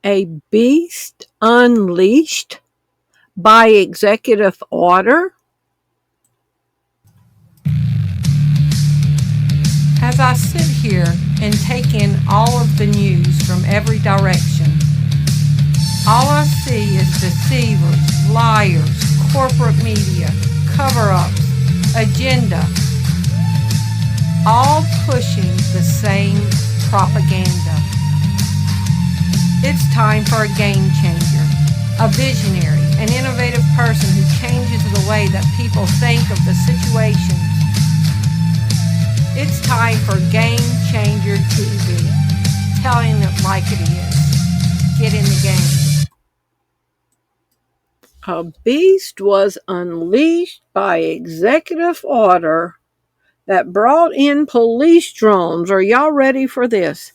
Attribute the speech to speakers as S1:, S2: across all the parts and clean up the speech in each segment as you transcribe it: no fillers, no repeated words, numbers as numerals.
S1: A beast unleashed by executive order?
S2: As I sit here and take in all of the news from every direction, all I see is deceivers, liars, corporate media, cover-ups, agenda, all pushing the same propaganda. It's time for a game changer, a visionary, an innovative person who changes the way that people think of the situations. It's time for Game Changer TV, telling it like it is. Get in the game.
S1: A beast was unleashed by executive order that brought in police drones. Are y'all ready for this?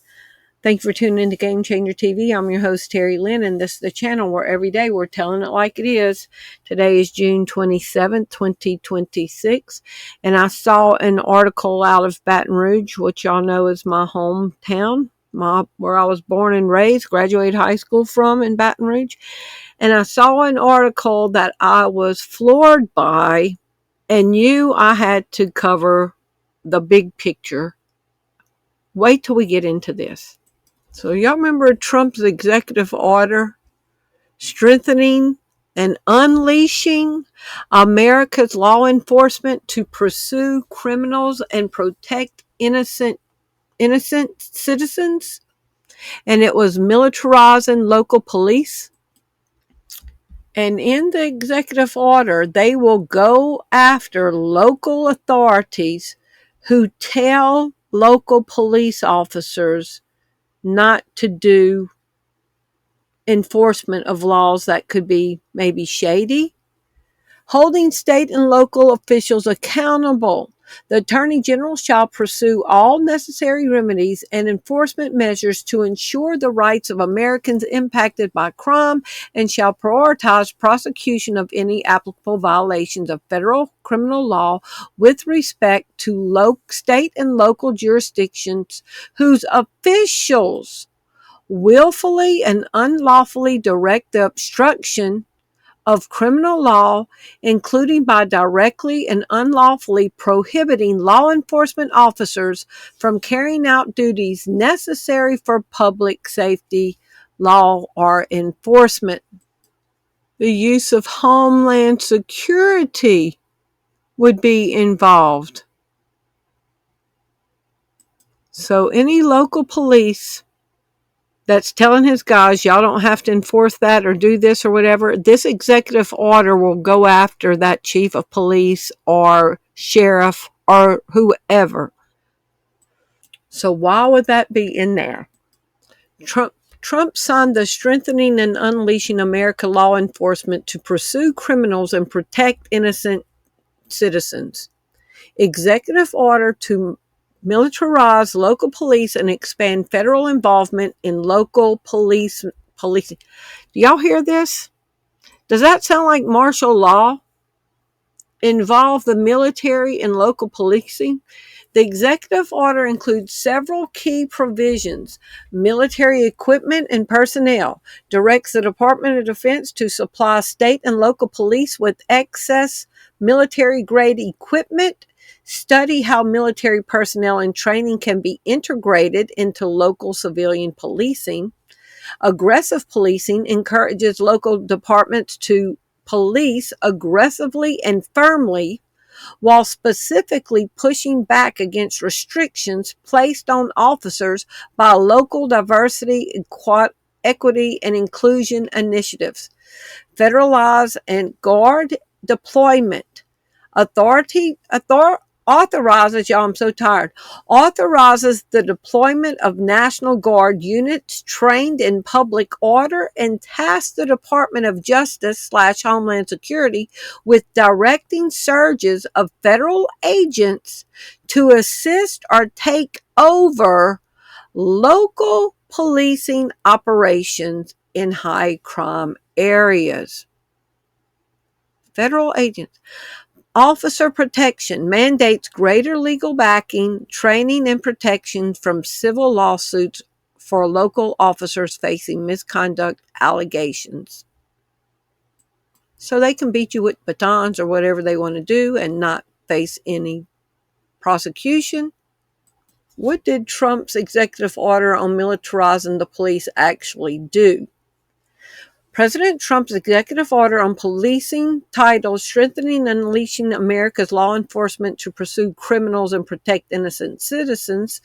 S1: Thank you for tuning in to Game Changer TV. I'm your host, Terri Lynn, and this is the channel where every day we're telling it like it is. Today is June 27th, 2026, and I saw an article out of Baton Rouge, which y'all know is my hometown, where I was born and raised, graduated high school from in Baton Rouge, and I saw an article that I was floored by and knew I had to cover the big picture. Wait till we get into this. So y'all remember Trump's executive order strengthening and unleashing America's law enforcement to pursue criminals and protect innocent citizens? And it was militarizing local police. And in the executive order, they will go after local authorities who tell local police officers not to do enforcement of laws that could be maybe shady, holding state and local officials accountable. The Attorney General shall pursue all necessary remedies and enforcement measures to ensure the rights of Americans impacted by crime and shall prioritize prosecution of any applicable violations of federal criminal law with respect to state and local jurisdictions whose officials willfully and unlawfully direct the obstruction of criminal law, including by directly and unlawfully prohibiting law enforcement officers from carrying out duties necessary for public safety, law, or enforcement. The use of Homeland Security would be involved. So any local police that's telling his guys, y'all don't have to enforce that or do this or whatever, this executive order will go after that chief of police or sheriff or whoever. So why would that be in there? Trump signed the Strengthening and Unleashing America Law Enforcement to Pursue Criminals and Protect Innocent Citizens executive order to militarize local police and expand federal involvement in local policing. Do y'all hear this? Does that sound like martial law? Involve the military and local policing? The executive order includes several key provisions. Military equipment and personnel. Directs the Department of Defense to supply state and local police with excess military-grade equipment. Study how military personnel and training can be integrated into local civilian policing. Aggressive policing encourages local departments to police aggressively and firmly while specifically pushing back against restrictions placed on officers by local diversity, equity, and inclusion initiatives. Federalize and guard deployment. Authorizes the deployment of National Guard units trained in public order and tasks the Department of Justice / Homeland Security with directing surges of federal agents to assist or take over local policing operations in high crime areas. Federal agents. Officer protection mandates greater legal backing, training, and protection from civil lawsuits for local officers facing misconduct allegations. So they can beat you with batons or whatever they want to do and not face any prosecution. What did Trump's executive order on militarizing the police actually do? President Trump's executive order on policing, titled Strengthening and Unleashing America's Law Enforcement to Pursue Criminals and Protect Innocent Citizens,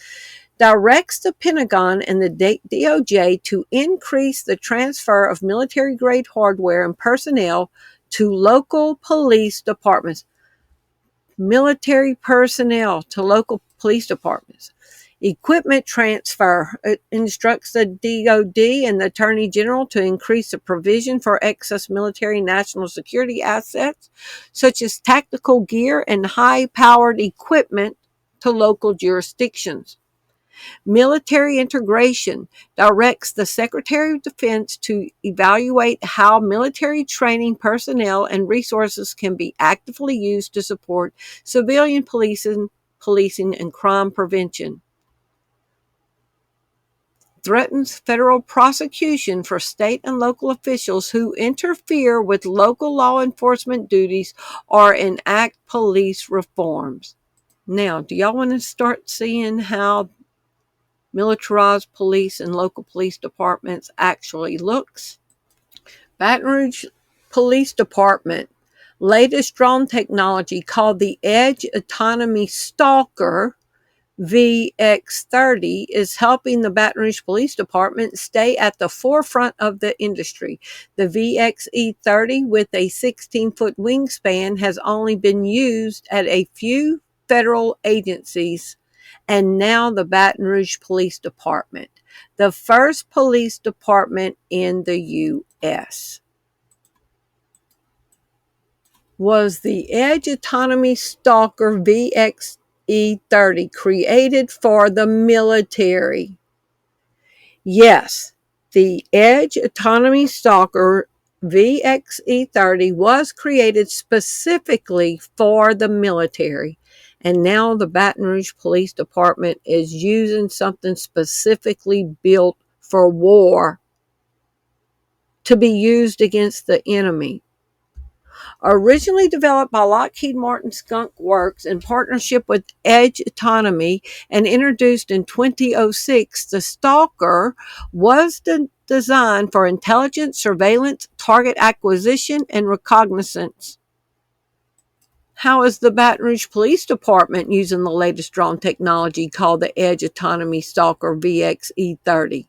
S1: directs the Pentagon and the DOJ to increase the transfer of military-grade hardware and personnel to local police departments. Military personnel to local police departments. Equipment transfer. It instructs the DOD and the Attorney General to increase the provision for excess military national security assets, such as tactical gear and high-powered equipment, to local jurisdictions. Military integration directs the Secretary of Defense to evaluate how military training, personnel, and resources can be actively used to support civilian policing and crime prevention. Threatens federal prosecution for state and local officials who interfere with local law enforcement duties or enact police reforms. Now, do y'all want to start seeing how militarized police and local police departments actually looks? Baton Rouge Police Department latest drone technology, called the Edge Autonomy Stalker VX30, is helping the Baton Rouge Police Department stay at the forefront of the industry. The VXE30, with a 16-foot wingspan, has only been used at a few federal agencies, and now the Baton Rouge Police Department, the first police department in the U.S. Was the Edge Autonomy Stalker VXE30 created for the military? Yes, the Edge Autonomy Stalker VXE30 was created specifically for the military. And now the Baton Rouge Police Department is using something specifically built for war to be used against the enemy. Originally developed by Lockheed Martin Skunk Works in partnership with Edge Autonomy and introduced in 2006, the Stalker was designed for intelligence, surveillance, target acquisition, and reconnaissance. How is the Baton Rouge Police Department using the latest drone technology called the Edge Autonomy Stalker VXE30?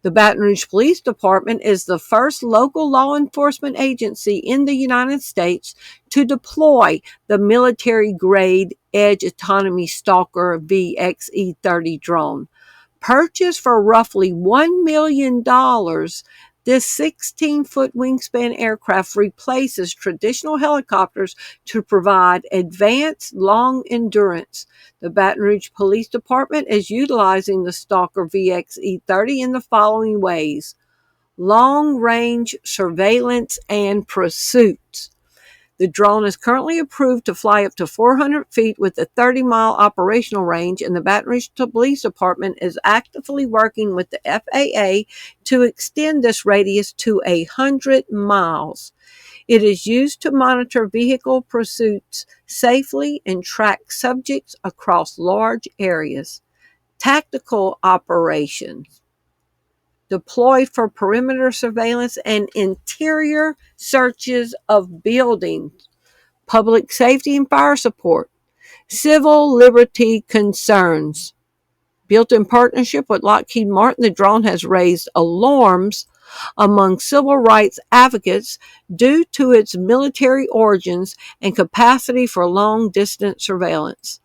S1: The Baton Rouge Police Department is the first local law enforcement agency in the United States to deploy the military-grade Edge Autonomy Stalker VXE30 drone. Purchased for roughly $1 million, this 16-foot wingspan aircraft replaces traditional helicopters to provide advanced long endurance. The Baton Rouge Police Department is utilizing the Stalker VXE30 in the following ways: long-range surveillance and pursuits. The drone is currently approved to fly up to 400 feet with a 30-mile operational range, and the Baton Rouge Police Department is actively working with the FAA to extend this radius to 100 miles. It is used to monitor vehicle pursuits safely and track subjects across large areas. Tactical operations. Deployed for perimeter surveillance and interior searches of buildings, public safety and fire support, civil liberty concerns. Built in partnership with Lockheed Martin, the drone has raised alarms among civil rights advocates due to its military origins and capacity for long-distance surveillance.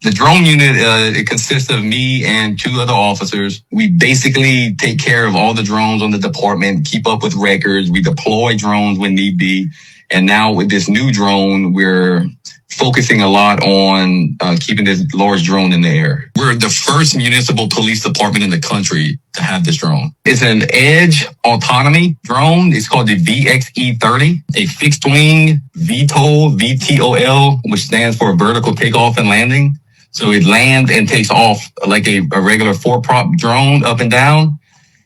S3: The drone unit, it consists of me and 2 other officers. We basically take care of all the drones on the department, keep up with records. We deploy drones when need be. And now with this new drone, we're focusing a lot on keeping this large drone in the air. We're the first municipal police department in the country to have this drone. It's an Edge Autonomy drone. It's called the VXE30, a fixed wing VTOL, VTOL, which stands for vertical takeoff and landing. So it lands and takes off like a regular 4-prop drone up and down.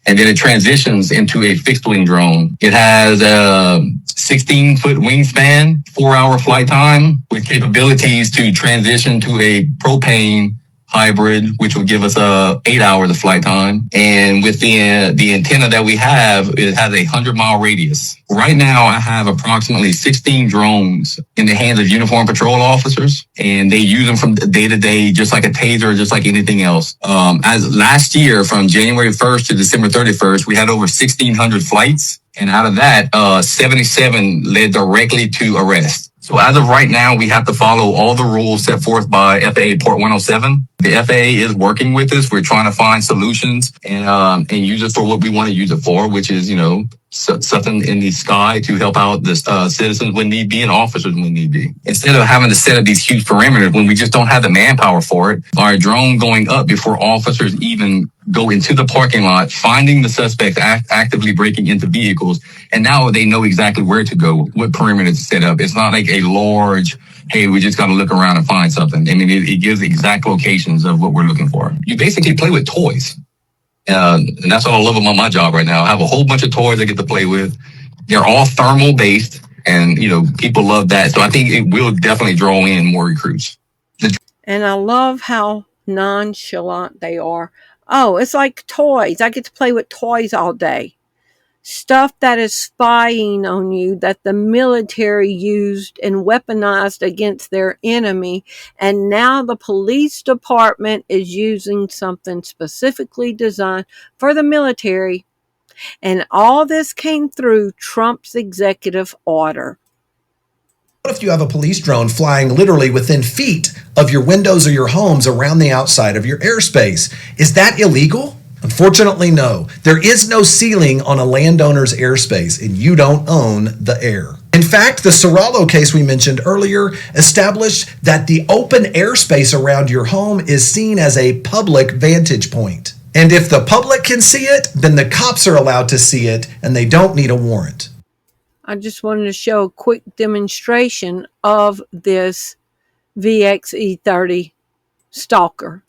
S3: And then it transitions into a fixed-wing drone. It has a 16-foot wingspan, 4-hour flight time, with capabilities to transition to a propane hybrid, which will give us 8 hours of flight time. And with the antenna that we have, it has a 100-mile radius. Right now, I have approximately 16 drones in the hands of uniformed patrol officers, and they use them from day to day, just like a taser, just like anything else. As last year, from January 1st to December 31st, we had over 1,600 flights. And out of that, 77 led directly to arrest. So as of right now, we have to follow all the rules set forth by FAA Port 107. The FAA is working with us. We're trying to find solutions and use it for what we want to use it for, which is, something in the sky to help out the citizens when need be and officers when need be. Instead of having to set up these huge perimeters when we just don't have the manpower for it, our drone going up before officers even go into the parking lot, finding the suspects actively breaking into vehicles, and now they know exactly where to go, what perimeter to set up. It's not like a large, hey, we just got to look around and find something. I mean, it gives exact locations of what we're looking for. You basically play with toys. And that's what I love about my job right now. I have a whole bunch of toys I get to play with. They're all thermal based, and people love that. So I think it will definitely draw in more recruits.
S1: And I love how nonchalant they are. Oh, it's like toys. I get to play with toys all day. Stuff that is spying on you, that the military used and weaponized against their enemy. And now the police department is using something specifically designed for the military. And all this came through Trump's executive order.
S4: What if you have a police drone flying literally within feet of your windows or your homes around the outside of your airspace? Is that illegal? Unfortunately, no. There is no ceiling on a landowner's airspace, and you don't own the air. In fact, the Serralo case we mentioned earlier established that the open airspace around your home is seen as a public vantage point. And if the public can see it, then the cops are allowed to see it, and they don't need a warrant.
S1: I just wanted to show a quick demonstration of this VXE30 stalker.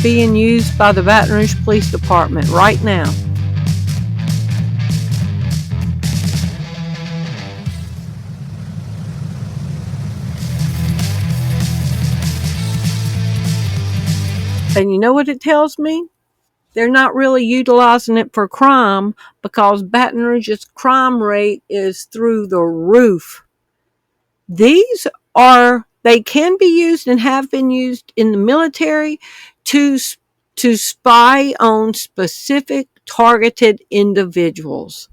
S1: Being used by the Baton Rouge Police Department right now. And you know what it tells me? They're not really utilizing it for crime because Baton Rouge's crime rate is through the roof. They can be used and have been used in the military to spy on specific targeted individuals.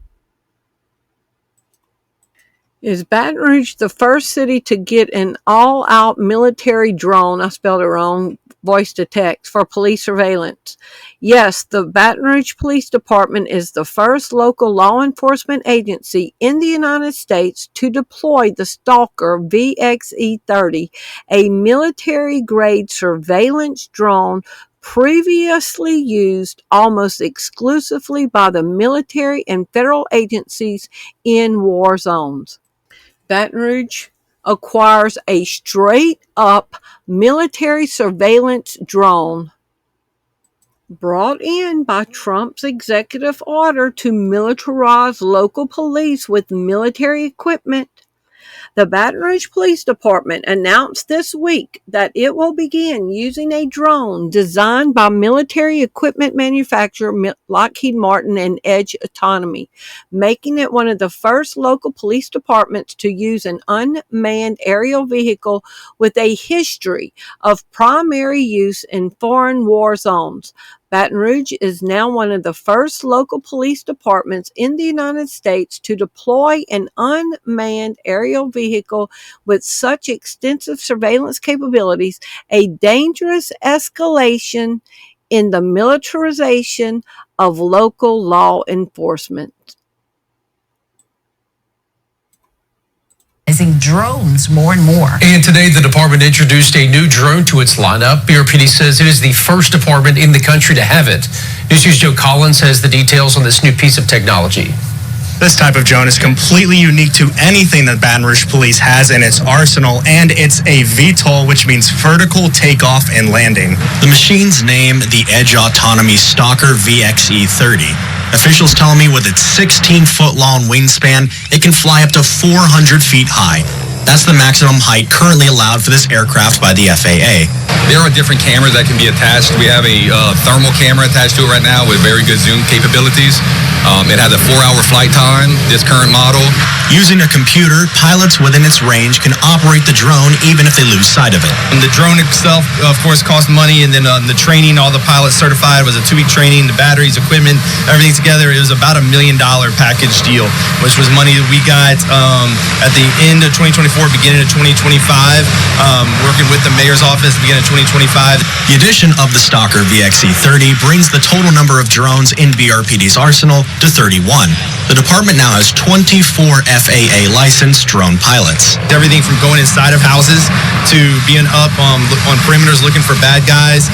S1: Is Baton Rouge the first city to get an all-out military drone, I spelled it wrong, voice to text, for police surveillance? Yes, the Baton Rouge Police Department is the first local law enforcement agency in the United States to deploy the Stalker VXE30, a military-grade surveillance drone previously used almost exclusively by the military and federal agencies in war zones. Baton Rouge acquires a straight-up military surveillance drone brought in by Trump's executive order to militarize local police with military equipment. The Baton Rouge Police Department announced this week that it will begin using a drone designed by military equipment manufacturer Lockheed Martin and Edge Autonomy, making it one of the first local police departments to use an unmanned aerial vehicle with a history of primary use in foreign war zones. Baton Rouge is now one of the first local police departments in the United States to deploy an unmanned aerial vehicle with such extensive surveillance capabilities, a dangerous escalation in the militarization of local law enforcement.
S5: using drones more and more.
S6: And today, the department introduced a new drone to its lineup. BRPD says it is the first department in the country to have it. News News Joe Collins has the details on this new piece of technology.
S7: This type of drone is completely unique to anything that Baton Rouge Police has in its arsenal, and it's a VTOL, which means vertical takeoff and landing. The machine's name, the Edge Autonomy Stalker VXE-30. Officials tell me with its 16-foot-long wingspan, it can fly up to 400 feet high. That's the maximum height currently allowed for this aircraft by the FAA.
S3: There are different cameras that can be attached. We have a thermal camera attached to it right now with very good zoom capabilities. It has a 4-hour flight time, this current model.
S7: Using a computer, pilots within its range can operate the drone even if they lose sight of it.
S3: And the drone itself, of course, costs money, and then the training, all the pilots certified, was a 2-week training, the batteries, equipment, everything together. It was about $1 million package deal, which was money that we got at the end of 2024, beginning of 2025, working with the mayor's office, beginning of 2025.
S7: The addition of the Stalker VXE-30 brings the total number of drones in BRPD's arsenal to 31. The department now has 24 FAA licensed drone pilots.
S3: Everything from going inside of houses to being up on perimeters looking for bad guys.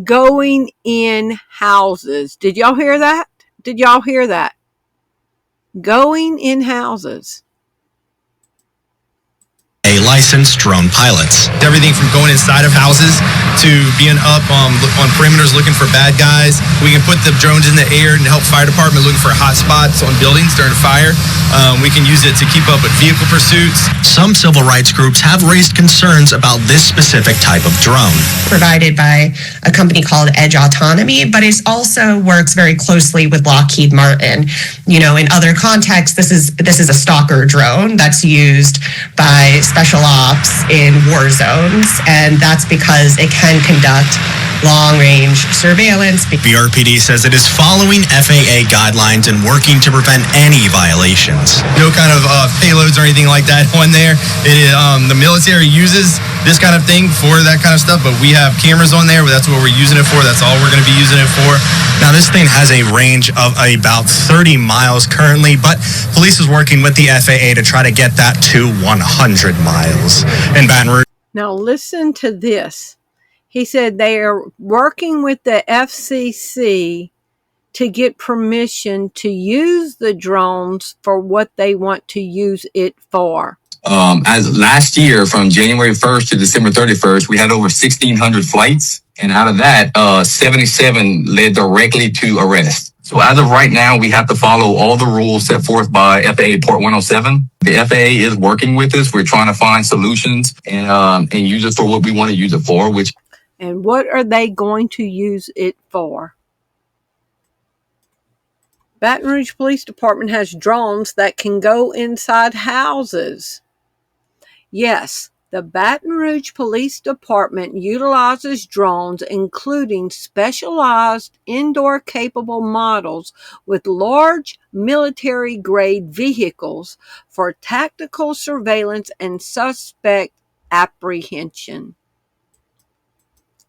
S1: Going in houses. Did y'all hear that? Did y'all hear that? Going in houses.
S7: Licensed drone pilots.
S3: Everything from going inside of houses to being up on perimeters looking for bad guys. We can put the drones in the air and help fire department looking for hot spots on buildings during a fire. We can use it to keep up with vehicle pursuits.
S7: Some civil rights groups have raised concerns about this specific type of drone.
S8: Provided by a company called Edge Autonomy, but it also works very closely with Lockheed Martin. You know, in other contexts, this is a stalker drone that's used by special ops in war zones, and that's because it can conduct long-range surveillance.
S7: BRPD says it is following FAA guidelines and working to prevent any violations.
S3: No kind of payloads or anything like that on there. The military uses this kind of thing for that kind of stuff, but we have cameras on there. That's what we're using it for. That's all we're going to be using it for.
S7: Now, this thing has a range of about 30 miles currently, but police is working with the FAA to try to get that to 100 miles. In Baton Rouge.
S1: Now listen to this. He said they are working with the FCC to get permission to use the drones for what they want to use it for.
S3: As last year, from January 1st to December 31st, we had over 1,600 flights. And out of that, 77 led directly to arrest. So as of right now, we have to follow all the rules set forth by FAA Port 107. The FAA is working with us. We're trying to find solutions and use it for what we want to use it for, which.
S1: And what are they going to use it for? Baton Rouge Police Department has drones that can go inside houses. Yes, the Baton Rouge Police Department utilizes drones, including specialized indoor-capable models with large military-grade vehicles for tactical surveillance and suspect apprehension.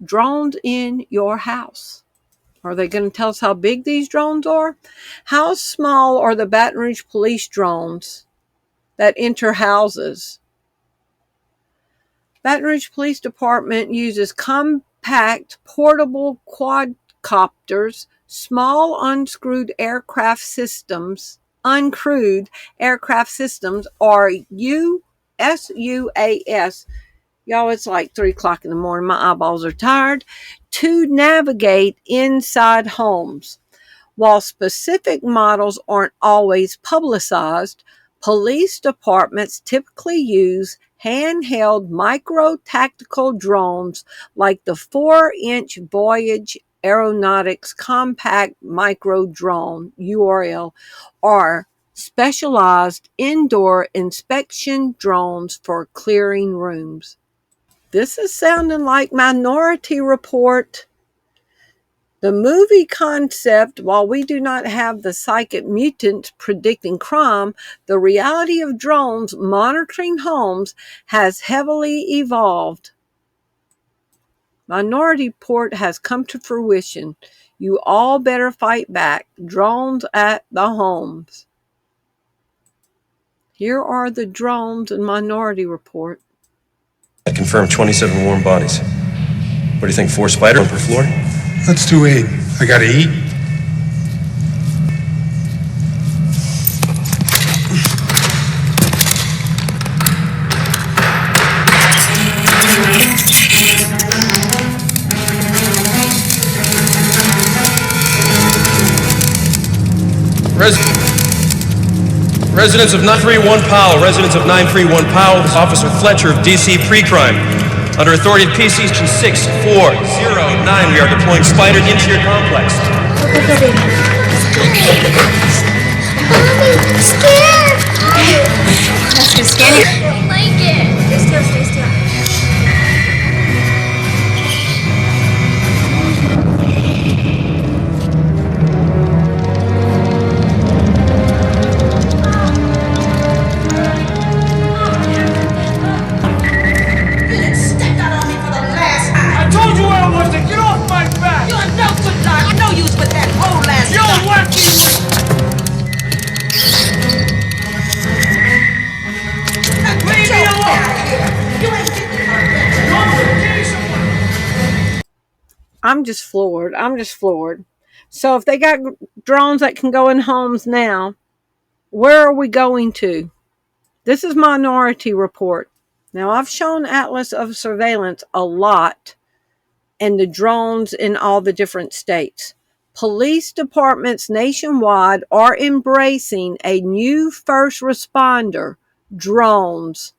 S1: Drones in your house. Are they going to tell us how big these drones are? How small are the Baton Rouge police drones that enter houses? Baton Rouge Police Department uses compact, portable quadcopters, small uncrewed aircraft systems, or SUAS. Y'all, it's like 3 o'clock in the morning. My eyeballs are tired. To navigate inside homes. While specific models aren't always publicized, police departments typically use handheld micro-tactical drones like the 4-inch Voyage Aeronautics Compact Micro Drone, URL, or specialized indoor inspection drones for clearing rooms. This is sounding like Minority Report. The movie concept, while we do not have the psychic mutant predicting crime, the reality of drones monitoring homes has heavily evolved. Minority Report has come to fruition. You all better fight back. Drones at the homes. Here are the drones and Minority Report.
S9: I confirmed 27 warm bodies. What do you think, 4 spiders per floor?
S10: Let's do 8. I gotta eat.
S9: Residents of 931 Powell, residents of 931 Powell, this is Officer Fletcher of DC Pre-Crime. Under authority of PC 6409, we are deploying spiders into your complex.
S11: Mommy, I'm scared. That's too scary. I don't like it. Stay still, stay still.
S1: I'm just floored. So if they got drones that can go in homes now, where are we going to? This is Minority Report. Now, I've shown Atlas of Surveillance a lot and the drones in all the different states. Police departments nationwide are embracing a new first responder, drones.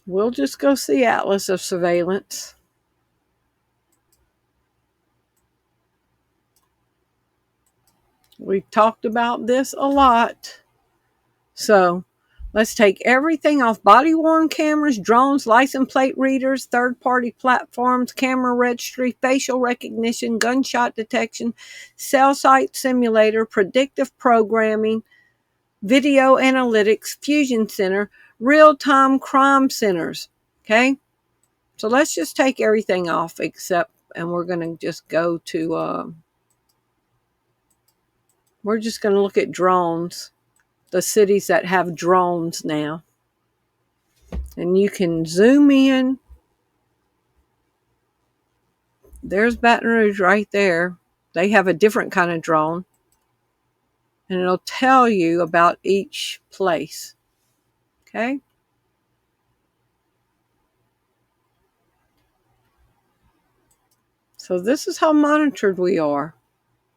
S1: We'll just go see Atlas of Surveillance. We've talked about this a lot. So let's take everything off: body-worn cameras, drones, license plate readers, third-party platforms, camera registry, facial recognition, gunshot detection, cell site simulator, predictive programming, video analytics, fusion center, real-time crime centers. Okay? So let's just take everything off except, and we're going to just go to, we're just going to look at drones. The cities that have drones now. And you can zoom in. There's Baton Rouge right there. They have a different kind of drone. And it'll tell you about each place. Okay? So this is how monitored we are.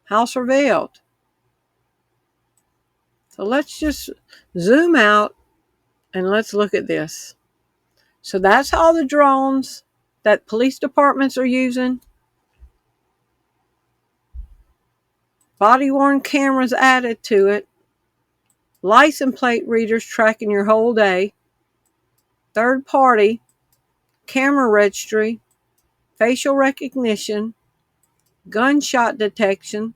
S1: How surveilled. So let's just zoom out and let's look at this. So that's all the drones that police departments are using. Body-worn cameras added to it. License plate readers tracking your whole day. Third party. Camera registry. Facial recognition. Gunshot detection.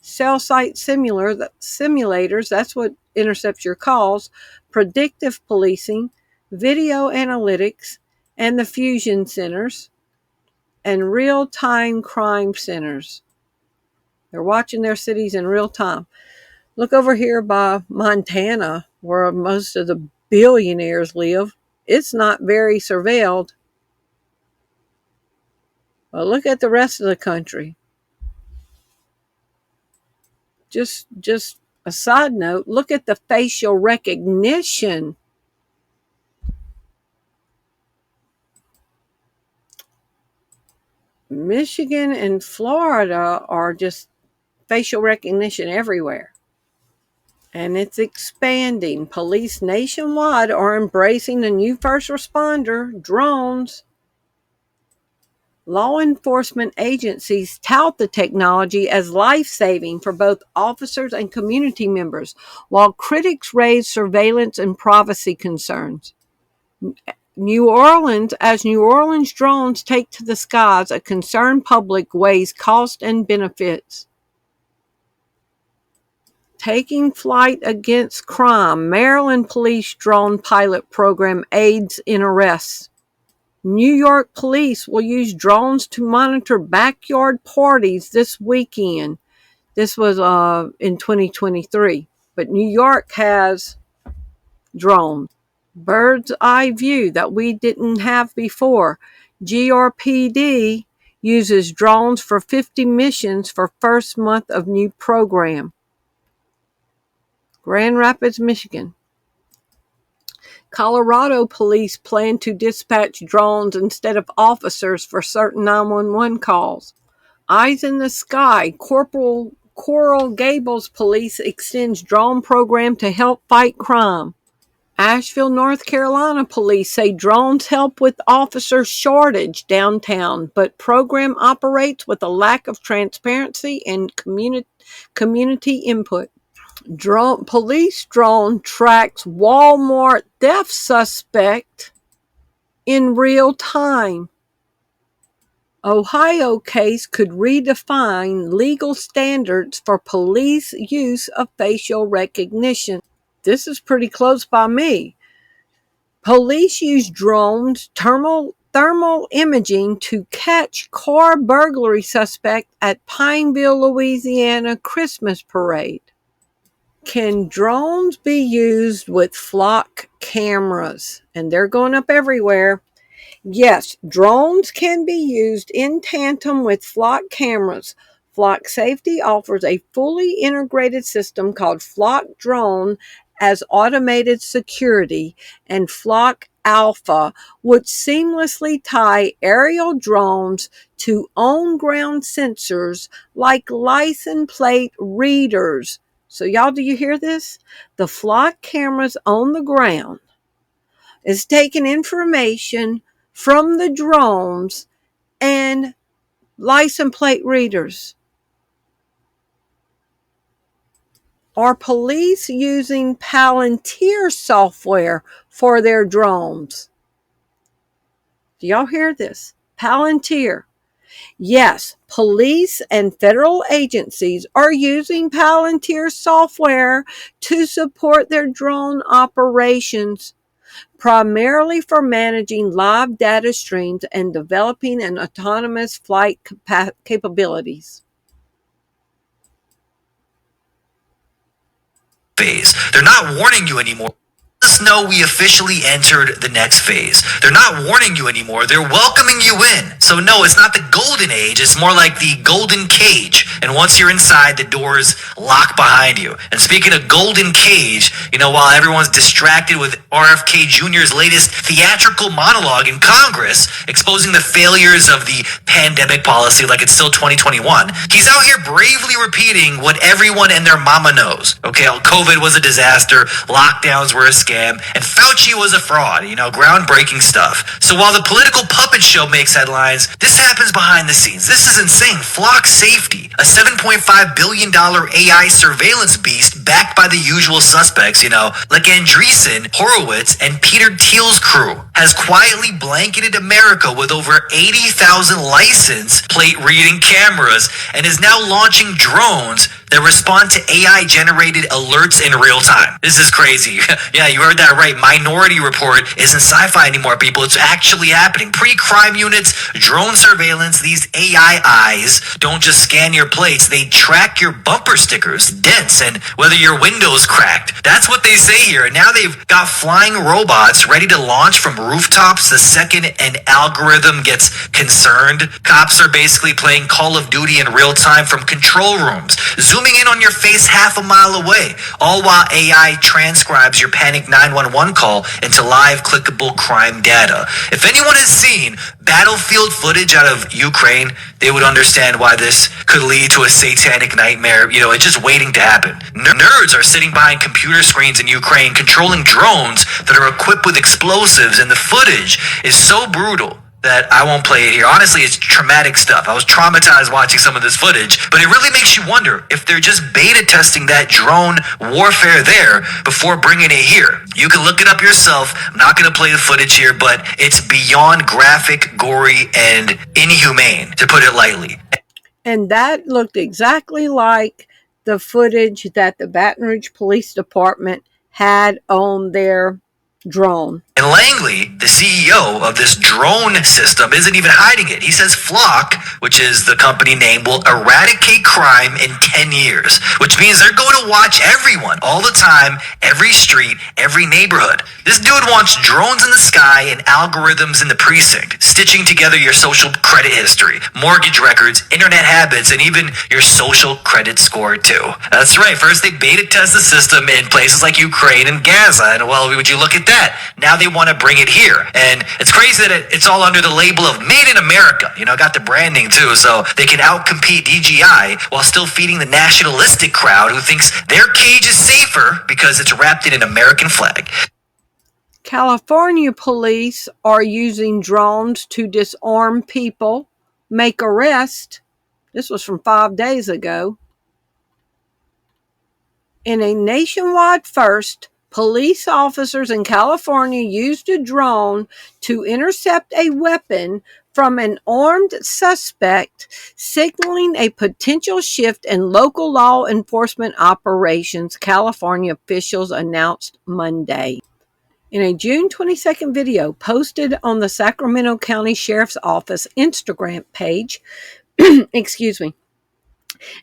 S1: Cell site simulators. That's what intercepts your calls. Predictive policing. Video analytics. And the fusion centers. And real-time crime centers. They're watching their cities in real time. Look over here by Montana, where most of the billionaires live. It's not very surveilled. But look at the rest of the country. Just a side note, look at the facial recognition. Michigan and Florida are just facial recognition everywhere. And it's expanding. Police nationwide are embracing the new first responder, drones. Law enforcement agencies tout the technology as life-saving for both officers and community members, while critics raise surveillance and privacy concerns. New Orleans drones take to the skies, a concerned public weighs cost and benefits. Taking flight against crime. Maryland police drone pilot program aids in arrests. New York police will use drones to monitor backyard parties this weekend. This was in 2023. But New York has drone. Bird's eye view that we didn't have before. GRPD uses drones for 50 missions for first month of new program. Grand Rapids, Michigan. Colorado police plan to dispatch drones instead of officers for certain 911 calls. Eyes in the sky. Coral Gables police extends drone program to help fight crime. Asheville, North Carolina police say drones help with officer shortage downtown, but program operates with a lack of transparency and community input. Police drone tracks Walmart theft suspect in real time. Ohio case could redefine legal standards for police use of facial recognition. This is pretty close by me. Police use drones, thermal imaging to catch car burglary suspect at Pineville, Louisiana Christmas parade. Can drones be used with flock cameras? And they're going up everywhere. Yes, drones can be used in tandem with flock cameras. Flock Safety offers a fully integrated system called Flock Drone as automated security, and Flock Alpha would seamlessly tie aerial drones to on-ground sensors like license plate readers. So y'all, do you hear this? The Flock cameras on the ground is taking information from the drones and license plate readers. Are police using Palantir software for their drones? Do y'all hear this? Palantir. Yes, police and federal agencies are using Palantir software to support their drone operations, primarily for managing live data streams and developing an autonomous flight capabilities.
S12: Phase. They're not warning you anymore. Let us know we officially entered the next phase. They're not warning you anymore. They're welcoming you in. So no, it's not the golden age. It's more like the golden cage. And once you're inside, the doors lock behind you. And speaking of golden cage, while everyone's distracted with RFK Jr.'s latest theatrical monologue in Congress, exposing the failures of the pandemic policy like it's still 2021, he's out here bravely repeating what everyone and their mama knows. Okay, COVID was a disaster. Lockdowns were a scam. And Fauci was a fraud, groundbreaking stuff. So while the political puppet show makes headlines, this happens behind the scenes. This is insane. Flock Safety, a $7.5 billion AI surveillance beast backed by the usual suspects, like Andreessen, Horowitz, and Peter Thiel's crew, has quietly blanketed America with over 80,000 license plate reading cameras and is now launching drones that respond to AI-generated alerts in real time. This is crazy. Yeah, you heard that right. Minority Report isn't sci-fi anymore, people. It's actually happening. Pre-crime units, drone surveillance, these AI eyes don't just scan your plates. They track your bumper stickers, dents, and whether your window's cracked. That's what they say here. And now they've got flying robots ready to launch from rooftops the second an algorithm gets concerned. Cops are basically playing Call of Duty in real time from control rooms, zooming in on your face half a mile away, all while AI transcribes your panic 911 call into live clickable crime data. If anyone has seen battlefield footage out of Ukraine, they would understand why this could lead to a satanic nightmare. It's just waiting to happen. Nerds are sitting behind computer screens in Ukraine controlling drones that are equipped with explosives, and the footage is so brutal that I won't play it here. Honestly, it's traumatic stuff. I was traumatized watching some of this footage, but it really makes you wonder if they're just beta testing that drone warfare there before bringing it here. You can look it up yourself. I'm not going to play the footage here, but it's beyond graphic, gory, and inhumane, to put it lightly.
S1: And that looked exactly like the footage that the Baton Rouge Police Department had on their drone.
S12: And Langley, the CEO of this drone system, isn't even hiding it. He says Flock, which is the company name, will eradicate crime in 10 years, which means they're going to watch everyone all the time, every street, every neighborhood. This dude wants drones in the sky and algorithms in the precinct, stitching together your social credit history, mortgage records, internet habits, and even your social credit score too. That's right. First they beta test the system in places like Ukraine and Gaza, and well, would you look at that? Now they want to bring it here. And it's crazy that it's all under the label of Made in America. You know, got the branding too, so they can outcompete DJI while still feeding the nationalistic crowd who thinks their cage is safer because it's wrapped in an American flag.
S1: California police are using drones to disarm people, make arrests. This was from 5 days ago. In a nationwide first, police officers in California used a drone to intercept a weapon from an armed suspect, signaling a potential shift in local law enforcement operations, California officials announced Monday. In a June 22nd video posted on the Sacramento County Sheriff's Office Instagram page,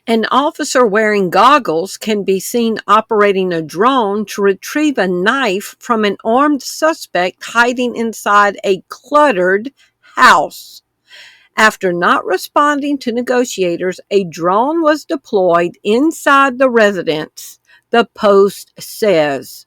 S1: an officer wearing goggles can be seen operating a drone to retrieve a knife from an armed suspect hiding inside a cluttered house. After not responding to negotiators, a drone was deployed inside the residence, the Post says.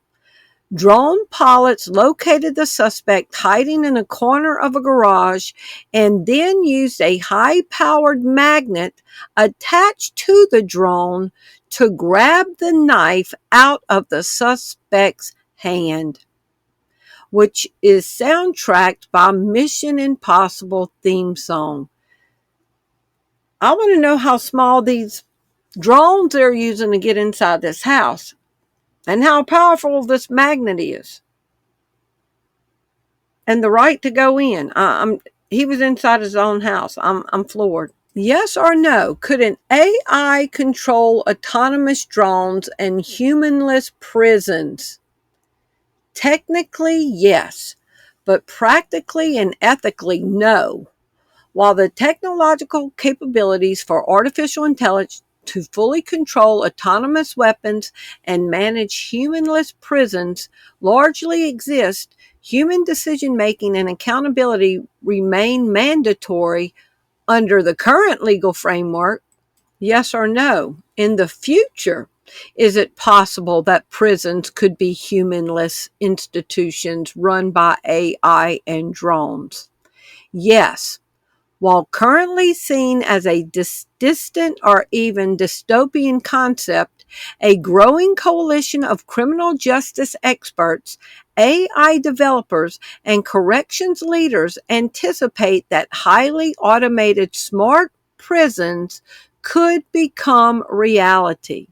S1: Drone pilots located the suspect hiding in a corner of a garage and then used a high-powered magnet attached to the drone to grab the knife out of the suspect's hand, which is soundtracked by Mission Impossible theme song. I want to know how small these drones they're using to get inside this house. And how powerful this magnet is. And the right to go in. He was inside his own house. I'm floored. Yes or no? Could an AI control autonomous drones and humanless prisons? Technically, yes. But practically and ethically, no. While the technological capabilities for artificial intelligence to fully control autonomous weapons and manage humanless prisons largely exist, human decision-making and accountability remain mandatory under the current legal framework. Yes or no? In the future, is it possible that prisons could be humanless institutions run by AI and drones? Yes. While currently seen as a distant or even dystopian concept, a growing coalition of criminal justice experts, AI developers, and corrections leaders anticipate that highly automated smart prisons could become reality.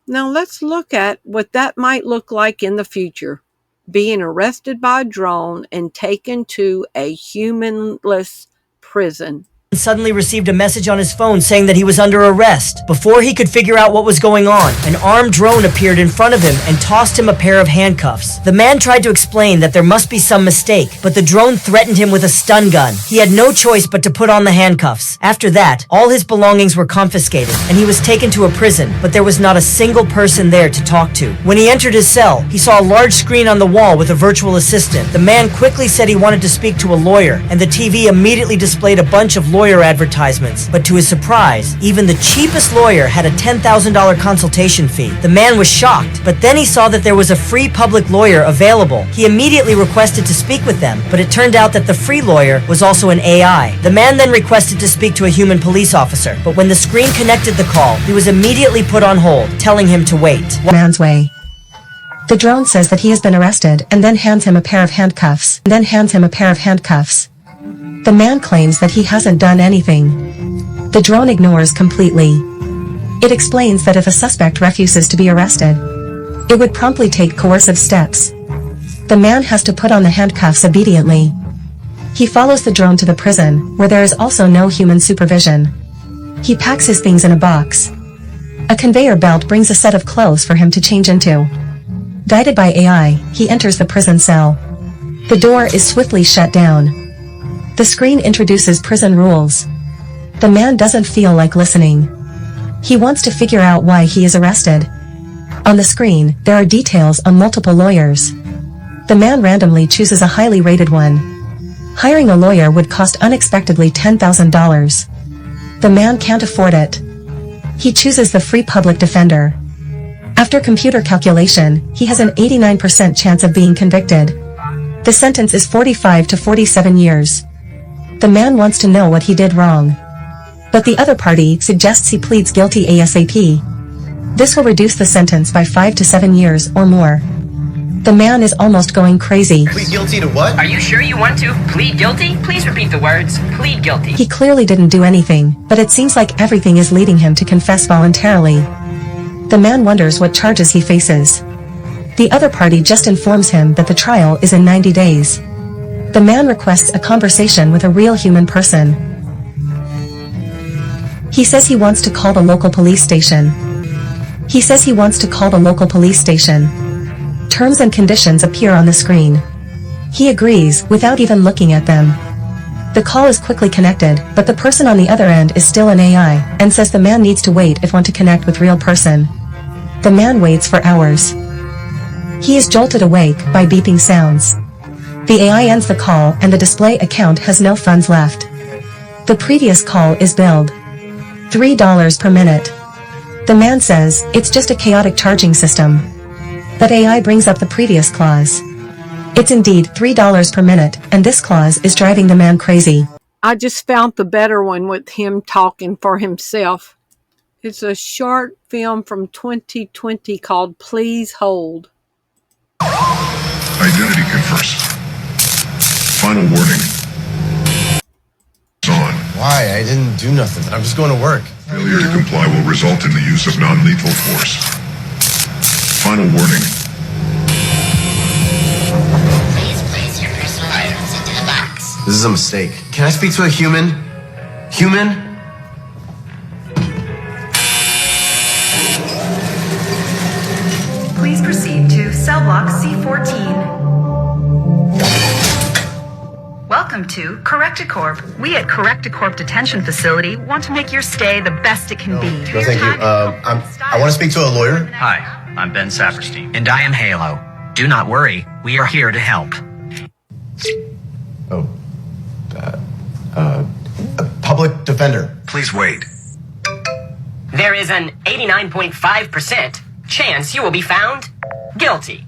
S1: Now let's look at what that might look like in the future. Being arrested by a drone and taken to a humanless prison.
S13: Suddenly received a message on his phone saying that he was under arrest. Before he could figure out what was going on, an armed drone appeared in front of him and tossed him a pair of handcuffs. The man tried to explain that there must be some mistake, but the drone threatened him with a stun gun. He had no choice but to put on the handcuffs. After that, all his belongings were confiscated, and he was taken to a prison, but there was not a single person there to talk to. When he entered his cell, he saw a large screen on the wall with a virtual assistant. The man quickly said he wanted to speak to a lawyer, and the TV immediately displayed a bunch of lawyer advertisements. But to his surprise, even the cheapest lawyer had a $10,000 consultation fee. The man was shocked, but then he saw that there was a free public lawyer available. He immediately requested to speak with them, but it turned out that the free lawyer was also an AI. The man then requested to speak to a human police officer, but when the screen connected the call, he was immediately put on hold, telling him to wait.
S14: Man's way. The drone says that he has been arrested and then hands him a pair of handcuffs. The man claims that he hasn't done anything. The drone ignores completely. It explains that if a suspect refuses to be arrested, it would promptly take coercive steps. The man has to put on the handcuffs obediently. He follows the drone to the prison, where there is also no human supervision. He packs his things in a box. A conveyor belt brings a set of clothes for him to change into. Guided by AI, he enters the prison cell. The door is swiftly shut down. The screen introduces prison rules. The man doesn't feel like listening. He wants to figure out why he is arrested. On the screen, there are details on multiple lawyers. The man randomly chooses a highly rated one. Hiring a lawyer would cost unexpectedly $10,000. The man can't afford it. He chooses the free public defender. After computer calculation, he has an 89% chance of being convicted. The sentence is 45 to 47 years. The man wants to know what he did wrong. But the other party suggests he pleads guilty ASAP. This will reduce the sentence by 5 to 7 years or more. The man is almost going crazy.
S15: Plead guilty to what?
S16: Are you sure you want to plead guilty? Please repeat the words. Plead guilty.
S14: He clearly didn't do anything, but it seems like everything is leading him to confess voluntarily. The man wonders what charges he faces. The other party just informs him that the trial is in 90 days. The man requests a conversation with a real human person. He says he wants to call the local police station. Terms and conditions appear on the screen. He agrees without even looking at them. The call is quickly connected, but the person on the other end is still an AI, and says the man needs to wait if want to connect with real person. The man waits for hours. He is jolted awake by beeping sounds. The AI ends the call and the display account has no funds left. The previous call is billed $3 per minute. The man says it's just a chaotic charging system. But AI brings up the previous clause. It's indeed $3 per minute, and this clause is driving the man crazy.
S1: I just found the better one with him talking for himself. It's a short film from 2020 called Please Hold.
S17: Identity confers. Final warning. It's on.
S15: Why? I didn't do nothing. I'm just going to work.
S17: Failure to comply will result in the use of non-lethal force. Final warning.
S11: Please place your personal items into the box.
S15: This is a mistake. Can I speak to a human? Human?
S18: Please proceed to cell block C14. Welcome to Correcticorp. We at Correcticorp Detention Facility want to make your stay the best it can be.
S15: No, thank you. I want to speak to a lawyer.
S19: Hi, I'm Ben Saperstein. And I am Halo. Do not worry, we are here to help.
S15: Oh. A public defender.
S19: Please wait.
S16: There is an 89.5% chance you will be found guilty.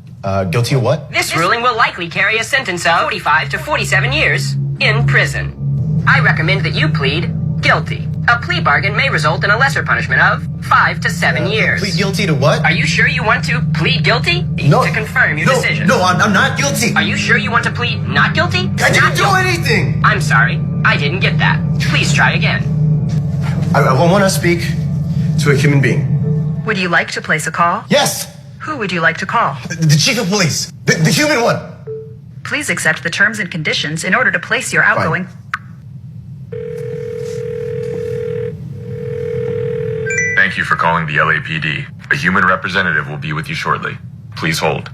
S15: Guilty of what?
S16: This ruling will likely carry a sentence of 45 to 47 years in prison. I recommend that you plead guilty. A plea bargain may result in a lesser punishment of 5 to 7 years.
S15: Plead guilty to what?
S16: Are you sure you want to plead guilty?
S15: No.
S16: To confirm your decision.
S15: No, I'm not guilty.
S16: Are you sure you want to plead not guilty?
S15: I didn't do anything.
S16: I'm sorry. I didn't get that. Please try again.
S15: I want to speak to a human being.
S18: Would you like to place a call?
S15: Yes.
S18: Who would you like to call?
S15: The chief of police. The human one.
S18: Please accept the terms and conditions in order to place your outgoing.
S17: Thank you for calling the LAPD. A human representative will be with you shortly. Please hold.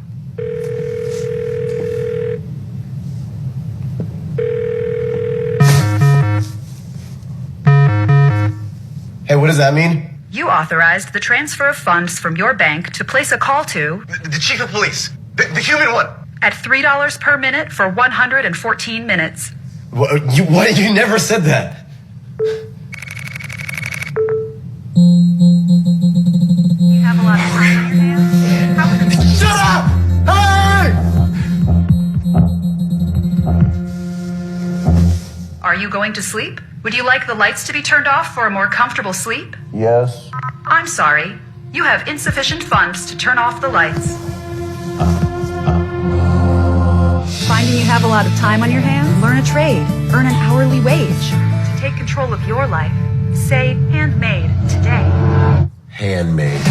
S15: Hey, what does that mean?
S18: You authorized the transfer of funds from your bank to place a call to
S15: The chief of police. The human one.
S18: at $3 per minute for 114 minutes.
S15: What? You never said that.
S18: You have a lot of time on your hands.
S15: Shut up! Hey!
S18: Are you going to sleep? Would you like the lights to be turned off for a more comfortable sleep?
S15: Yes.
S18: I'm sorry. You have insufficient funds to turn off the lights. Finding you have a lot of time on your hands? Learn a trade. Earn an hourly wage. To take control of your life, say handmade today.
S15: Handmade.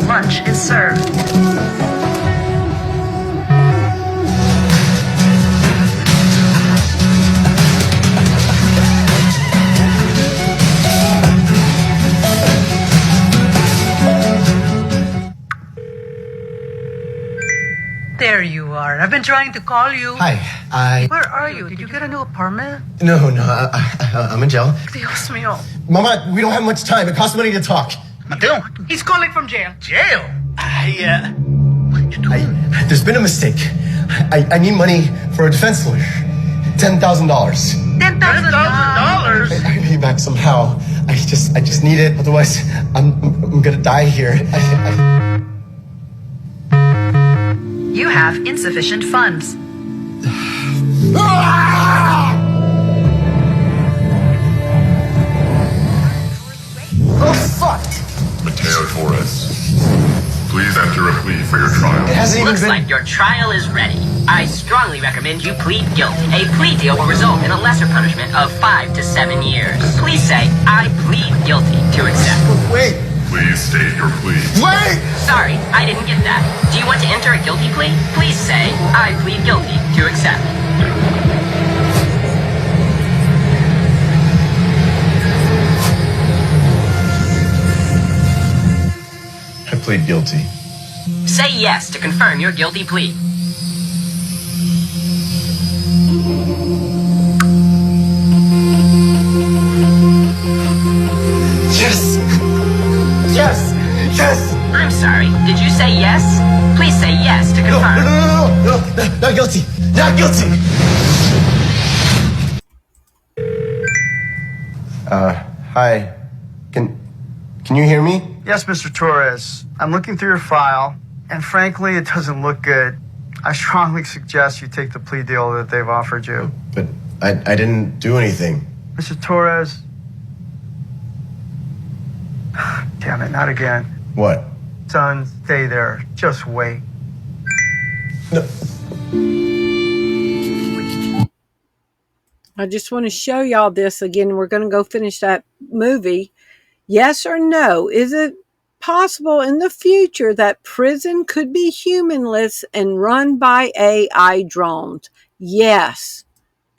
S18: Lunch is served.
S20: sweetheart. I've been trying to call you.
S15: Hi,
S20: Where are you? Did you get a new apartment?
S15: No, I'm in jail.
S20: Dios mío.
S15: Mama, we don't have much time. It costs money to talk.
S20: Mateo, he's calling from jail. Jail?
S15: There's been a mistake. I need money for a defense lawyer. $10,000.
S20: $10,000?
S15: I can pay you back somehow. I just need it. Otherwise, I'm gonna die here.
S18: You have insufficient funds.
S15: Oh, fuck!
S17: Mateo Torres, please enter a plea for your trial.
S15: It hasn't even
S16: Looks
S15: been...
S16: like your trial is ready. I strongly recommend you plead guilty. A plea deal will result in a lesser punishment of 5 to 7 years. Please say, I plead guilty to accept.
S15: Wait!
S17: Please state your plea.
S15: Wait!
S16: Sorry, I didn't get that. Do you want to enter a guilty plea? Please say, I plead guilty to accept.
S15: I plead guilty.
S16: Say yes to confirm your guilty plea.
S15: Yes! Yes! Yes!
S16: I'm sorry, did you say yes? Please say yes to confirm.
S15: No, not guilty! Not guilty! Hi. Can you hear me?
S20: Yes, Mr. Torres. I'm looking through your file, and frankly, it doesn't look good. I strongly suggest you take the plea deal that they've offered you.
S15: But I didn't do anything.
S20: Mr. Torres. Damn it, not again.
S15: What?
S20: Son, stay there. Just wait.
S15: No.
S1: I just want to show y'all this again. We're going to go finish that movie. Yes or no? Is it possible in the future that prison could be humanless and run by AI drones? Yes.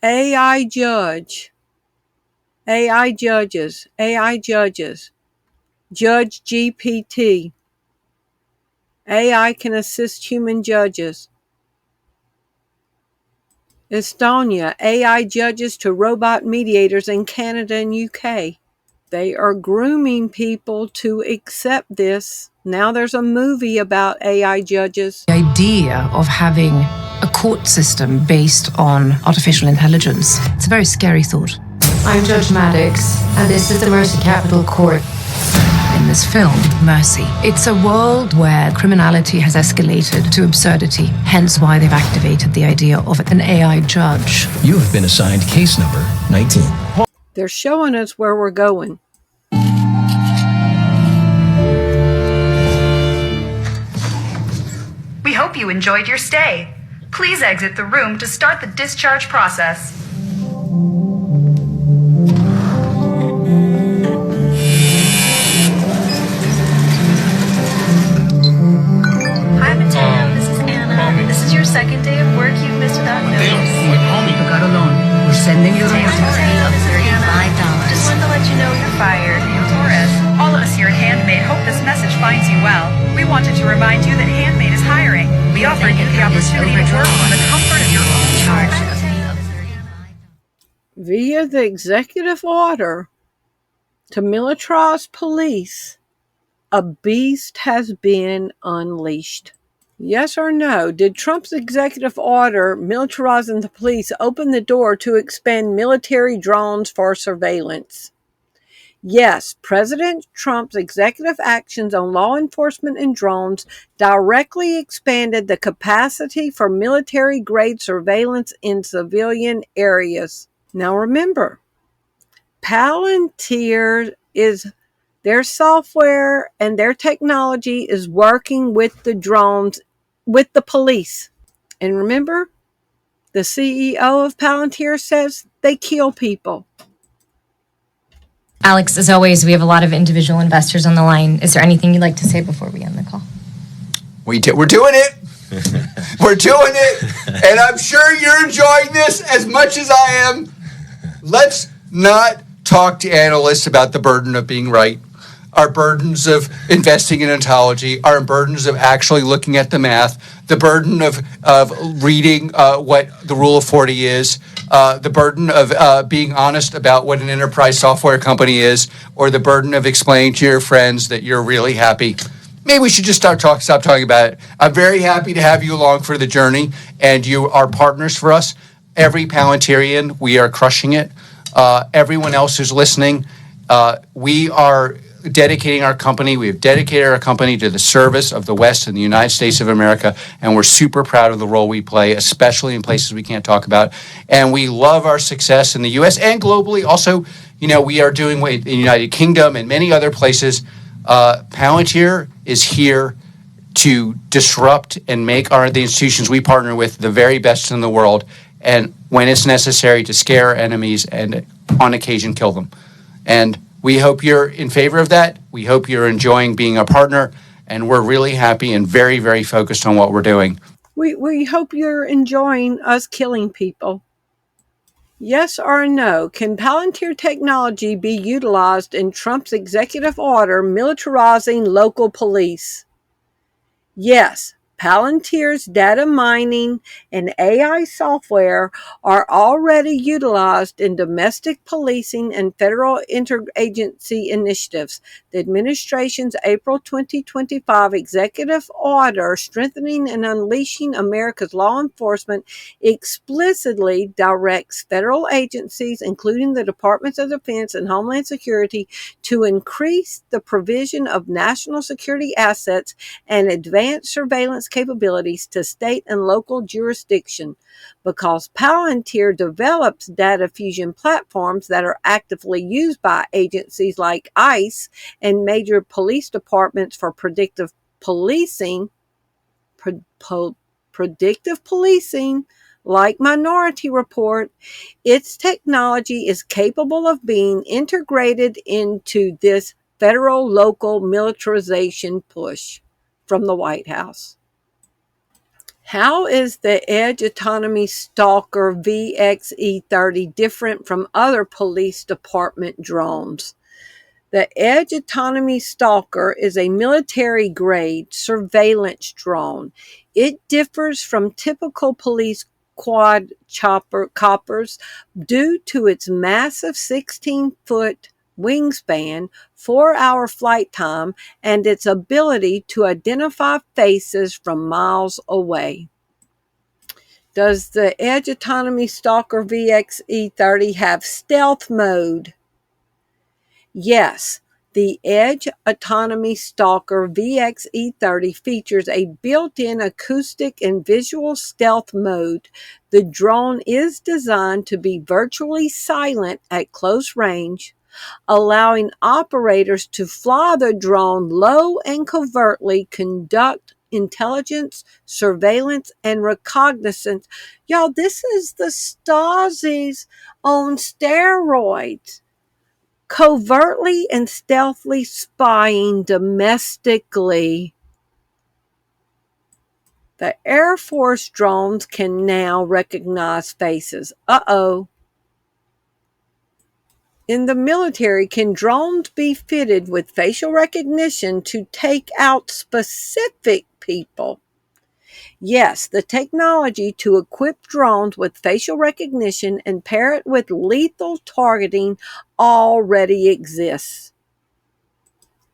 S1: AI judge. AI judges. AI judges. Judge GPT. AI can assist human judges. Estonia, AI judges to robot mediators in Canada and UK. They are grooming people to accept this. Now there's a movie about AI judges.
S5: The idea of having a court system based on artificial intelligence, it's a very scary thought.
S2: I'm Judge Maddox, and this is the Mercy Capital Court.
S5: In this film, Mercy, it's a world where criminality has escalated to absurdity, hence why they've activated the idea of an AI judge.
S21: You have been assigned case number 19.
S1: They're showing us where we're going.
S18: We hope you enjoyed your stay. Please exit the room to start the discharge process. Hi, Mateo. This is Anna. This is your second day of work. You've missed without notice.
S20: You got alone. We're sending you the
S18: $35. Just wanted to let you know you're fired. Torres. All of us here at Handmade hope this message finds you well. We wanted to remind you that Handmade is hiring. We offer you the opportunity to work from the comfort of your own home.
S1: Via the executive order to militarize police, a beast has been unleashed. Yes or no? Did Trump's executive order militarizing the police open the door to expand military drones for surveillance? Yes, President Trump's executive actions on law enforcement and drones directly expanded the capacity for military-grade surveillance in civilian areas. Now remember, Palantir is their software and their technology is working with the drones, with the police. And remember, the CEO of Palantir says they kill people.
S22: Alex, as always, we have a lot of individual investors on the line. Is there anything you'd like to say before we end the call?
S23: We're doing it. We're doing it. And I'm sure you're enjoying this as much as I am. Let's not talk to analysts about the burden of being right, our burdens of investing in ontology, our burdens of actually looking at the math. the burden of reading what the Rule of 40 is, the burden of being honest about what an enterprise software company is, or the burden of explaining to your friends that you're really happy. Maybe we should just stop talking about it. I'm very happy to have you along for the journey, and you are partners for us. Every Palantirian, we are crushing it. Everyone else who's listening, we are dedicating our company. We have dedicated our company to the service of the West and the United States of America, and we're super proud of the role we play, especially in places we can't talk about. And we love our success in the U.S. and globally. Also, we are doing in the United Kingdom and many other places. Palantir is here to disrupt and make the institutions we partner with the very best in the world, and when it's necessary, to scare enemies and on occasion kill them. And we hope you're in favor of that. We hope you're enjoying being a partner, and we're really happy and very, very focused on what we're doing.
S1: We hope you're enjoying us killing people. Yes or no, can Palantir technology be utilized in Trump's executive order militarizing local police? Yes, Palantir's data mining and AI software are already utilized in domestic policing and federal interagency initiatives. The administration's April 2025 executive order strengthening and unleashing America's law enforcement explicitly directs federal agencies, including the Departments of Defense and Homeland Security, to increase the provision of national security assets and advanced surveillance capabilities to state and local jurisdiction. Because Palantir develops data fusion platforms that are actively used by agencies like ICE and major police departments for predictive policing, like Minority Report, its technology is capable of being integrated into this federal local militarization push from the White House. How is the Edge Autonomy Stalker VXE30 different from other police department drones? The Edge Autonomy Stalker is a military-grade surveillance drone. It differs from typical police quadcopters due to its massive 16-foot wingspan, 4-hour flight time, and its ability to identify faces from miles away. Does the Edge Autonomy Stalker VXE30 have stealth mode? Yes, the Edge Autonomy Stalker VXE30 features a built-in acoustic and visual stealth mode. The drone is designed to be virtually silent at close range, allowing operators to fly the drone low and covertly conduct intelligence, surveillance, and reconnaissance. Y'all, this is the Stasi's on steroids. Covertly and stealthily spying domestically. The Air Force drones can now recognize faces. In the military, can drones be fitted with facial recognition to take out specific people? Yes, the technology to equip drones with facial recognition and pair it with lethal targeting already exists.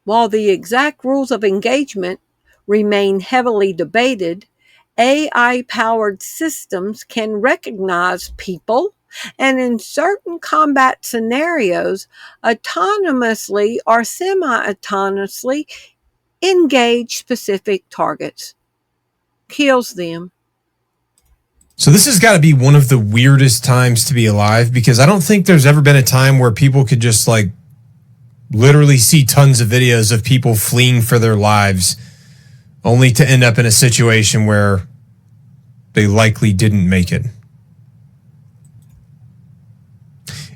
S1: While the exact rules of engagement remain heavily debated, AI-powered systems can recognize people and in certain combat scenarios, autonomously or semi-autonomously engage specific targets. Kills them.
S4: So this has got to be one of the weirdest times to be alive, because I don't think there's ever been a time where people could just literally see tons of videos of people fleeing for their lives only to end up in a situation where they likely didn't make it.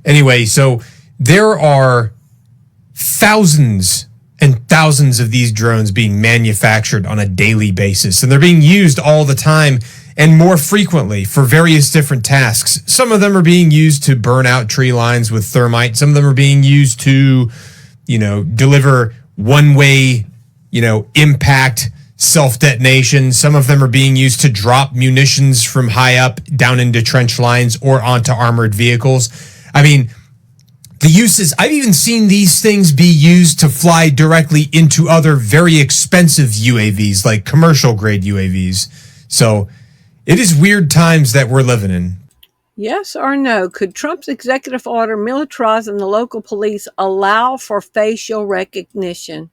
S4: Anyway, so there are thousands and thousands of these drones being manufactured on a daily basis, and they're being used all the time and more frequently for various different tasks. Some of them are being used to burn out tree lines with thermite. Some of them are being used to, deliver one-way, impact self-detonation. Some of them are being used to drop munitions from high up down into trench lines or onto armored vehicles. I mean, the uses, I've even seen these things be used to fly directly into other very expensive UAVs, like commercial grade UAVs. So it is weird times that we're living in.
S1: Yes or no? Could Trump's executive order militarizing the local police allow for facial recognition?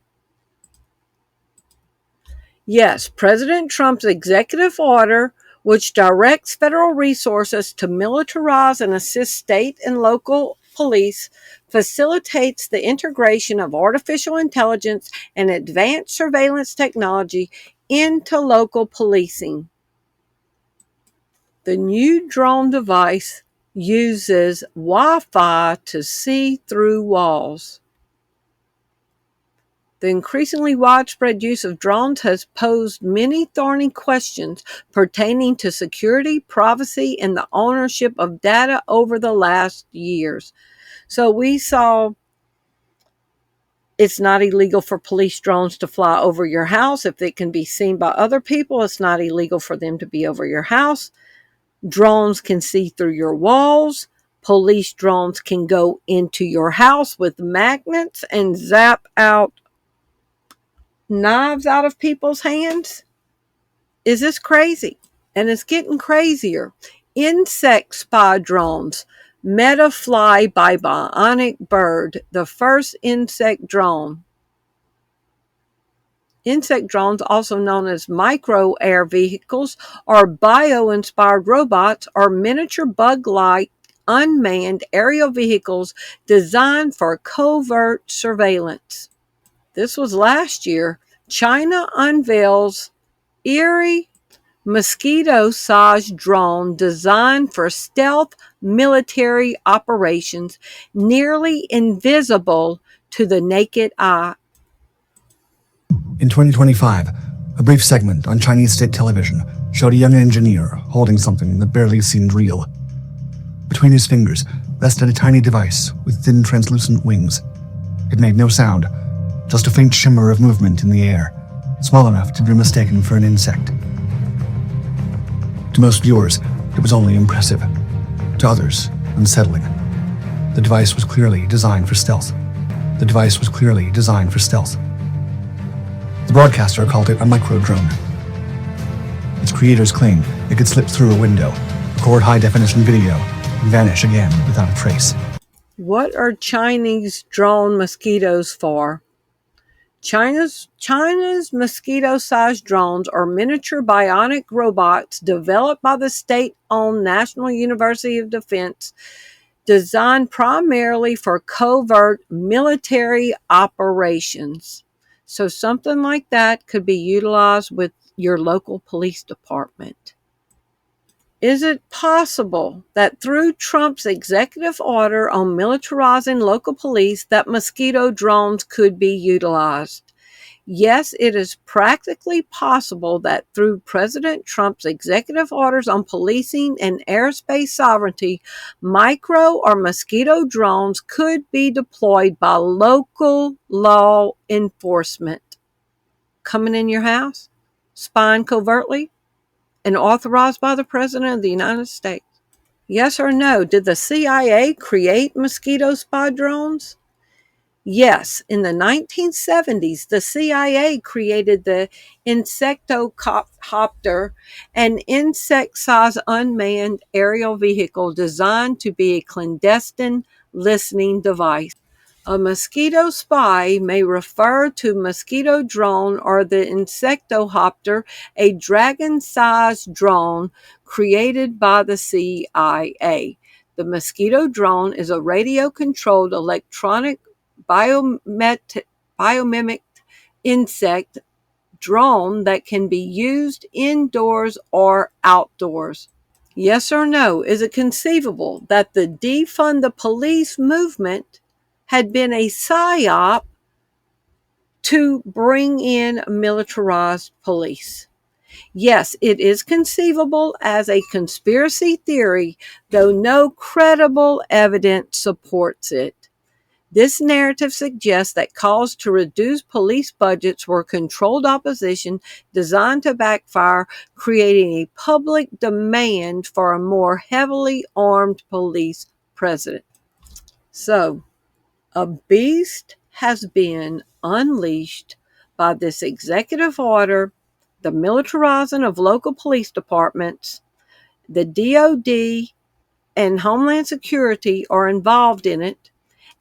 S1: Yes, President Trump's executive order, which directs federal resources to militarize and assist state and local police, facilitates the integration of artificial intelligence and advanced surveillance technology into local policing. The new drone device uses Wi-Fi to see through walls. The increasingly widespread use of drones has posed many thorny questions pertaining to security, privacy, and the ownership of data over the last years. So we saw it's not illegal for police drones to fly over your house. If it can be seen by other people, it's not illegal for them to be over your house. Drones can see through your walls. Police drones can go into your house with magnets and zap out knives out of people's hands. Is this crazy? And it's getting crazier. Insect spy drones. Metafly by Bionic Bird, the first insect drone. Insect drones, also known as micro-air vehicles, are bio-inspired robots or miniature bug-like unmanned aerial vehicles designed for covert surveillance. This was last year. China unveils eerie mosquito-sized drone designed for stealth military operations, nearly invisible to the naked eye.
S6: In 2025, a brief segment on Chinese state television showed a young engineer holding something that barely seemed real. Between his fingers rested a tiny device with thin translucent wings. It made no sound, just a faint shimmer of movement in the air, small enough to be mistaken for an insect. To most viewers, it was only impressive. To others, unsettling. The device was clearly designed for stealth. The broadcaster called it a micro-drone. Its creators claim it could slip through a window, record high-definition video, and vanish again without a trace.
S1: What are Chinese drone mosquitoes for? China's mosquito-sized drones are miniature bionic robots developed by the state-owned National University of Defense, designed primarily for covert military operations. So something like that could be utilized with your local police department. Is it possible that through Trump's executive order on militarizing local police that mosquito drones could be utilized? Yes, it is practically possible that through President Trump's executive orders on policing and airspace sovereignty, micro or mosquito drones could be deployed by local law enforcement. Coming in your house, spying covertly, and authorized by the President of the United States. Yes or no? Did the CIA create mosquito spy drones? Yes, in the 1970s, the CIA created the Insectocopter, an insect-sized unmanned aerial vehicle designed to be a clandestine listening device. A mosquito spy may refer to mosquito drone or the Insectocopter, a dragon-sized drone created by the CIA. The mosquito drone is a radio-controlled electronic biomimic insect drone that can be used indoors or outdoors. Yes or no? Is it conceivable that the defund the police movement had been a psyop to bring in militarized police? Yes, it is conceivable as a conspiracy theory, though no credible evidence supports it. This narrative suggests that calls to reduce police budgets were controlled opposition designed to backfire, creating a public demand for a more heavily armed police president. So, a beast has been unleashed by this executive order, the militarizing of local police departments. The DOD and Homeland Security are involved in it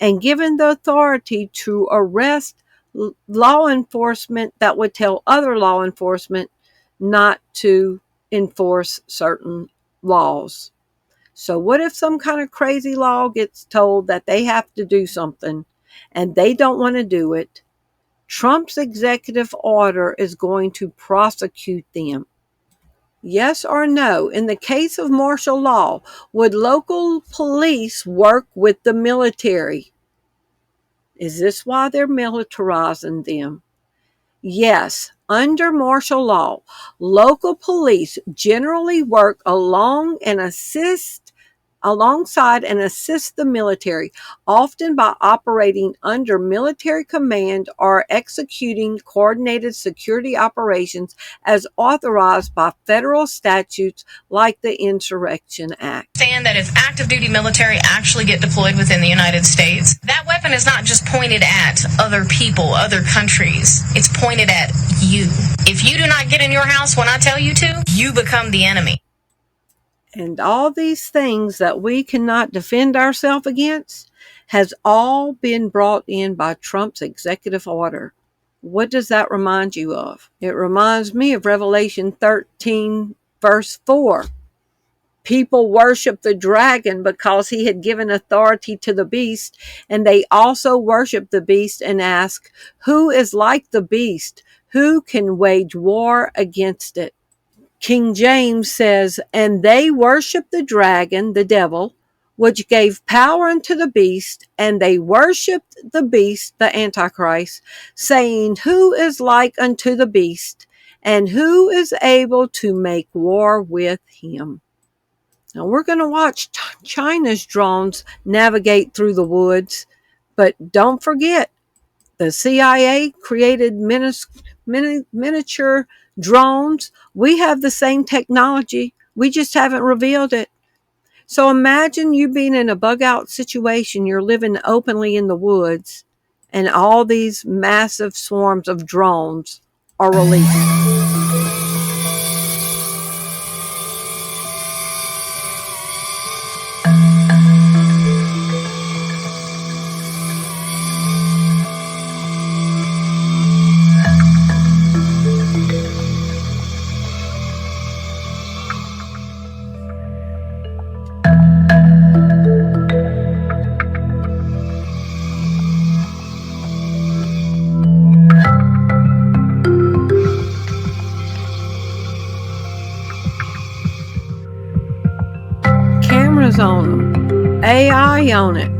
S1: and given the authority to arrest law enforcement that would tell other law enforcement not to enforce certain laws. So what if some kind of crazy law gets told that they have to do something and they don't want to do it? Trump's executive order is going to prosecute them. Yes or no? In the case of martial law, would local police work with the military? Is this why they're militarizing them? Yes, under martial law, local police generally work alongside and assist the military, often by operating under military command or executing coordinated security operations as authorized by federal statutes like the Insurrection Act.
S3: Understand that if active duty military actually get deployed within the United States, that weapon is not just pointed at other people, other countries. It's pointed at you. If you do not get in your house when I tell you to, you become the enemy.
S1: And all these things that we cannot defend ourselves against has all been brought in by Trump's executive order. What does that remind you of? It reminds me of Revelation 13, verse 4. People worship the dragon because he had given authority to the beast, and they also worship the beast and ask, who is like the beast? Who can wage war against it? King James says, and they worshiped the dragon, the devil, which gave power unto the beast, and they worshiped the beast, the Antichrist, saying, who is like unto the beast, and who is able to make war with him? Now we're going to watch China's drones navigate through the woods, but don't forget, the CIA created miniature drones. We have the same technology. We just haven't revealed it. So imagine you being in a bug out situation. You're living openly in the woods and all these massive swarms of drones are released. Cameras on them, AI on it.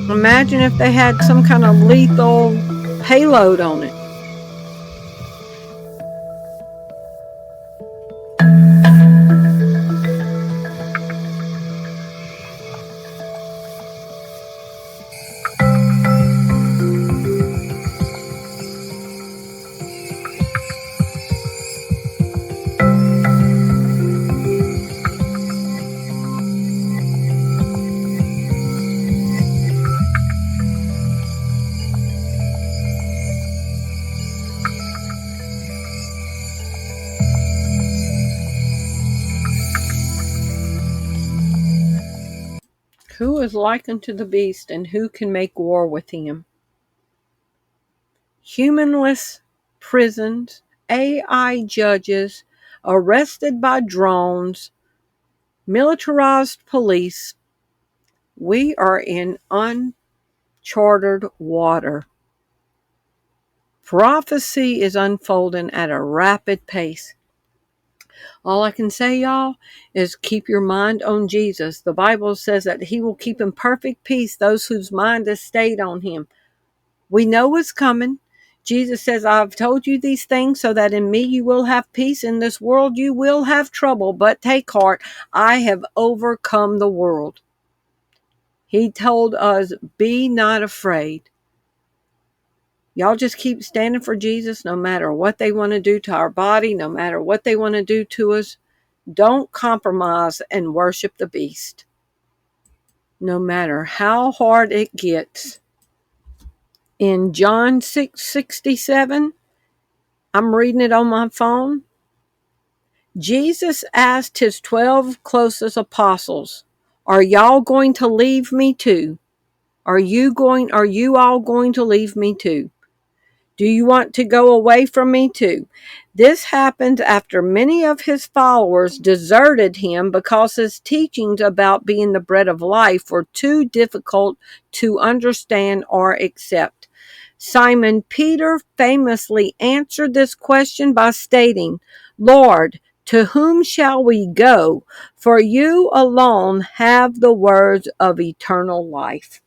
S1: Imagine if they had some kind of lethal payload on it. Who is like unto the beast, and who can make war with him? Humanless prisons, AI judges, arrested by drones, militarized police. We are in uncharted water. Prophecy is unfolding at a rapid pace. All I can say, y'all, is keep your mind on Jesus. The Bible says that he will keep in perfect peace those whose mind is stayed on him. We know what's coming. Jesus says, I've told you these things so that in me you will have peace. In this world you will have trouble, but take heart. I have overcome the world. He told us, be not afraid. Y'all just keep standing for Jesus no matter what they want to do to our body, no matter what they want to do to us. Don't compromise and worship the beast. No matter how hard it gets. In John 6:67, I'm reading it on my phone. Jesus asked his 12 closest apostles, are y'all going to leave me too? Are you all going to leave me too? Do you want to go away from me too? This happened after many of his followers deserted him because his teachings about being the bread of life were too difficult to understand or accept. Simon Peter famously answered this question by stating, Lord, to whom shall we go? For you alone have the words of eternal life.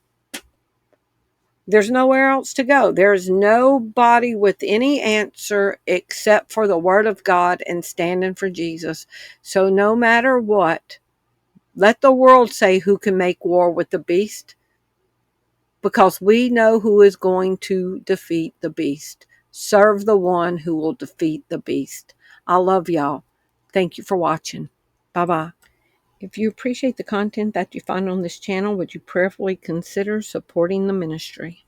S1: There's nowhere else to go. There's nobody with any answer except for the Word of God and standing for Jesus. So no matter what, let the world say who can make war with the beast, because we know who is going to defeat the beast. Serve the one who will defeat the beast. I love y'all. Thank you for watching. Bye-bye. If you appreciate the content that you find on this channel, would you prayerfully consider supporting the ministry?